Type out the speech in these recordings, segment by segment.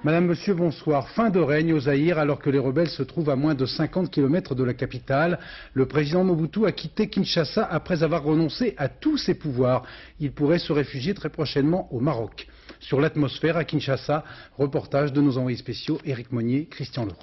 Madame, Monsieur, bonsoir. Fin de règne au Zaïre alors que les rebelles se trouvent à moins de 50 km de la capitale. Le président Mobutu a quitté Kinshasa après avoir renoncé à tous ses pouvoirs. Il pourrait se réfugier très prochainement au Maroc. Sur l'atmosphère à Kinshasa, reportage de nos envoyés spéciaux Éric Monnier, Christian Leroux.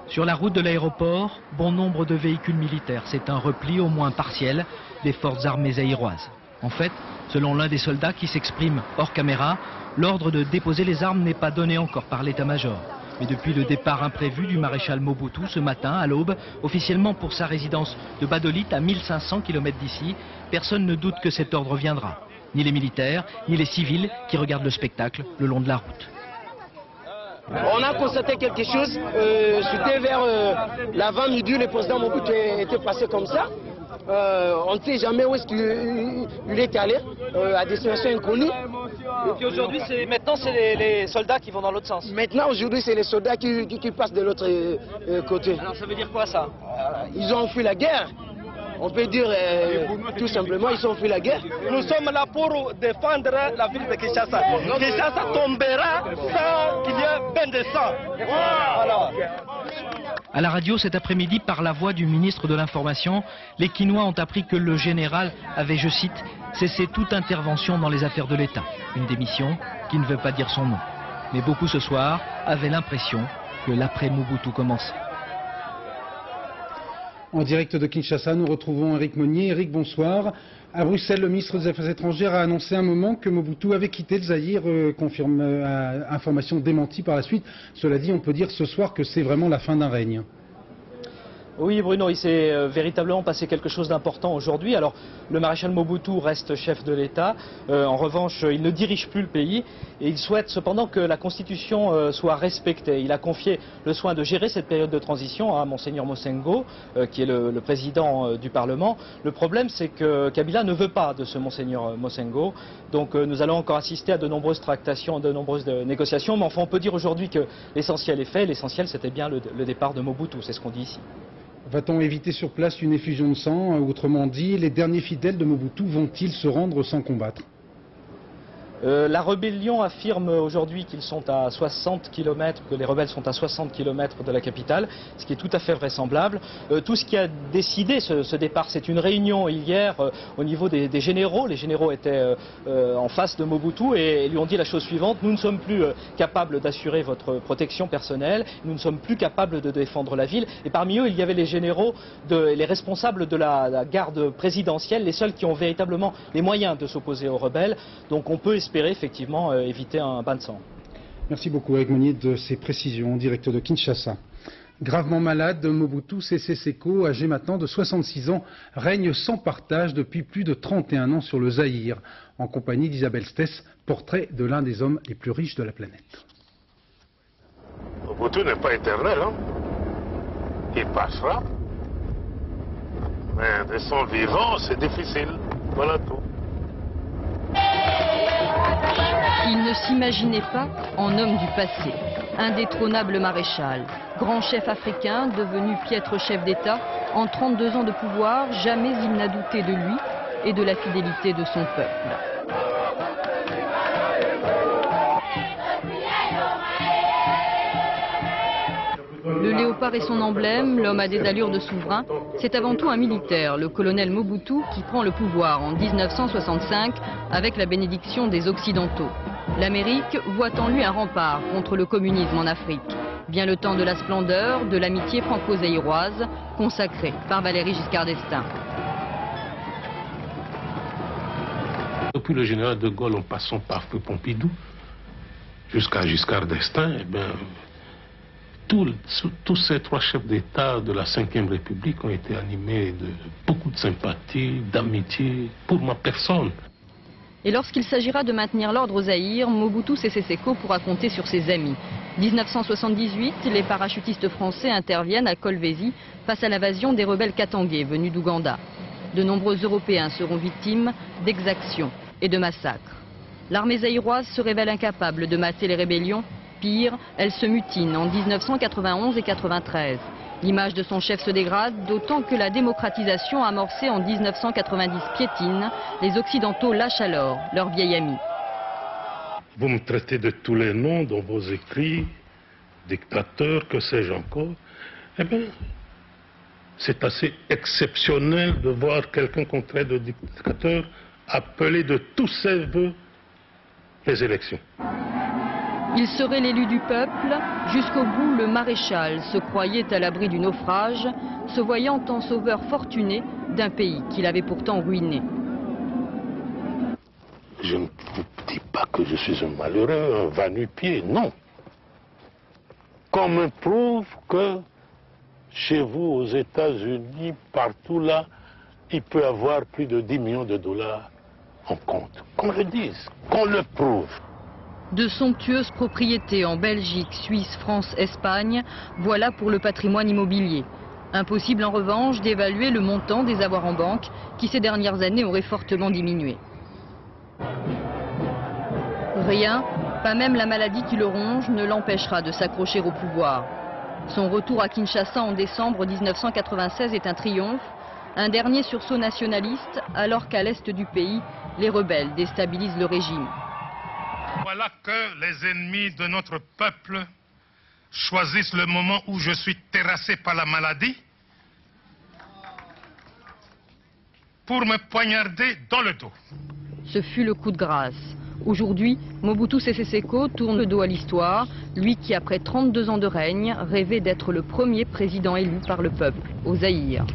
Sur la route de l'aéroport, bon nombre de véhicules militaires. C'est un repli au moins partiel des forces armées zaïroises. En fait, selon l'un des soldats qui s'exprime hors caméra, l'ordre de déposer les armes n'est pas donné encore par l'état-major. Mais depuis le départ imprévu du maréchal Mobutu ce matin à l'aube, officiellement pour sa résidence de Badolit à 1500 km d'ici, personne ne doute que cet ordre viendra. Ni les militaires, ni les civils qui regardent le spectacle le long de la route. On a constaté quelque chose, c'était vers l'avant-midi, le président Mobutu était passé comme ça. On ne sait jamais où est-ce qu'il est allé, à destination inconnue. Et puis aujourd'hui, maintenant c'est les soldats qui vont dans l'autre sens. Maintenant, aujourd'hui, c'est les soldats qui passent de l'autre côté. Alors ça veut dire quoi ça? Ils ont fui la guerre. On peut dire tout simplement, ils ont fui la guerre. Nous sommes là pour défendre la ville de Kinshasa. Kinshasa tombera sans qu'il y ait bain de sang. Voilà. À la radio cet après-midi, par la voix du ministre de l'Information, les Kinois ont appris que le général avait, je cite, cessé toute intervention dans les affaires de l'État. Une démission qui ne veut pas dire son nom. Mais beaucoup ce soir avaient l'impression que l'après-Mobutu commençait. En direct de Kinshasa, nous retrouvons Éric Monnier. Éric, bonsoir. À Bruxelles, le ministre des Affaires étrangères a annoncé un moment que Mobutu avait quitté le Zaïre, information démentie par la suite. Cela dit, on peut dire ce soir que c'est vraiment la fin d'un règne. Oui Bruno, il s'est véritablement passé quelque chose d'important aujourd'hui. Alors le maréchal Mobutu reste chef de l'État, en revanche il ne dirige plus le pays et il souhaite cependant que la Constitution soit respectée. Il a confié le soin de gérer cette période de transition à Monseigneur Mosengo, qui est le président du Parlement. Le problème c'est que Kabila ne veut pas de ce Monseigneur Mosengo, donc nous allons encore assister à de nombreuses tractations, de nombreuses négociations, mais enfin on peut dire aujourd'hui que l'essentiel est fait, l'essentiel c'était bien le départ de Mobutu, c'est ce qu'on dit ici. Va-t-on éviter sur place une effusion de sang? Autrement dit, les derniers fidèles de Mobutu vont-ils se rendre sans combattre? La rébellion affirme aujourd'hui qu'ils sont à 60 km, que les rebelles sont à 60 km de la capitale, ce qui est tout à fait vraisemblable. Tout ce qui a décidé ce départ, c'est une réunion hier au niveau des généraux. Les généraux étaient en face de Mobutu et lui ont dit la chose suivante: nous ne sommes plus capables d'assurer votre protection personnelle, nous ne sommes plus capables de défendre la ville. Et parmi eux, il y avait les généraux, les responsables de la garde présidentielle, les seuls qui ont véritablement les moyens de s'opposer aux rebelles. Donc on peut espérer effectivement éviter un bain de sang. Merci beaucoup Éric Monnier de ces précisions en direct de Kinshasa. Gravement malade, Mobutu Sese Seko, âgé maintenant de 66 ans, règne sans partage depuis plus de 31 ans sur le Zaïre, en compagnie d'Isabelle Stess, portrait de l'un des hommes les plus riches de la planète. Mobutu n'est pas éternel, hein? Il passera. Mais de son vivant, c'est difficile. Voilà tout. Il ne s'imaginait pas en homme du passé. Indétrônable maréchal, grand chef africain, devenu piètre chef d'État, en 32 ans de pouvoir, jamais il n'a douté de lui et de la fidélité de son peuple. Le léopard est son emblème, l'homme a des allures de souverain. C'est avant tout un militaire, le colonel Mobutu, qui prend le pouvoir en 1965 avec la bénédiction des Occidentaux. L'Amérique voit en lui un rempart contre le communisme en Afrique. Vient le temps de la splendeur, de l'amitié franco-zaïroise, consacrée par Valéry Giscard d'Estaing. Depuis le général de Gaulle, en passant par Pompidou, jusqu'à Giscard d'Estaing, tous ces trois chefs d'État de la Ve République ont été animés de beaucoup de sympathie, d'amitié pour ma personne. Et lorsqu'il s'agira de maintenir l'ordre au Zaïre, Mobutu Sese Seko pourra compter sur ses amis. 1978, les parachutistes français interviennent à Kolwezi face à l'invasion des rebelles katangais venus d'Ouganda. De nombreux Européens seront victimes d'exactions et de massacres. L'armée zaïroise se révèle incapable de mater les rébellions. Pire, elle se mutine en 1991 et 1993. L'image de son chef se dégrade, d'autant que la démocratisation amorcée en 1990 piétine. Les Occidentaux lâchent alors leur vieil ami. Vous me traitez de tous les noms dans vos écrits, dictateur, que sais-je encore. Eh bien, c'est assez exceptionnel de voir quelqu'un qu'on traite de dictateur appeler de tous ses voeux les élections. Il serait l'élu du peuple. Jusqu'au bout, le maréchal se croyait à l'abri du naufrage, se voyant en sauveur fortuné d'un pays qu'il avait pourtant ruiné. Je ne vous dis pas que je suis un malheureux, un va-nu-pied, non. Qu'on me prouve que chez vous, aux États-Unis, partout là, il peut y avoir plus de 10 millions de dollars en compte. Qu'on le dise, qu'on le prouve. De somptueuses propriétés en Belgique, Suisse, France, Espagne, voilà pour le patrimoine immobilier. Impossible en revanche d'évaluer le montant des avoirs en banque qui ces dernières années auraient fortement diminué. Rien, pas même la maladie qui le ronge, ne l'empêchera de s'accrocher au pouvoir. Son retour à Kinshasa en décembre 1996 est un triomphe, un dernier sursaut nationaliste alors qu'à l'est du pays, les rebelles déstabilisent le régime. Voilà que les ennemis de notre peuple choisissent le moment où je suis terrassé par la maladie pour me poignarder dans le dos. Ce fut le coup de grâce. Aujourd'hui, Mobutu Sese Seko tourne le dos à l'histoire, lui qui, après 32 ans de règne, rêvait d'être le premier président élu par le peuple au Zaïre.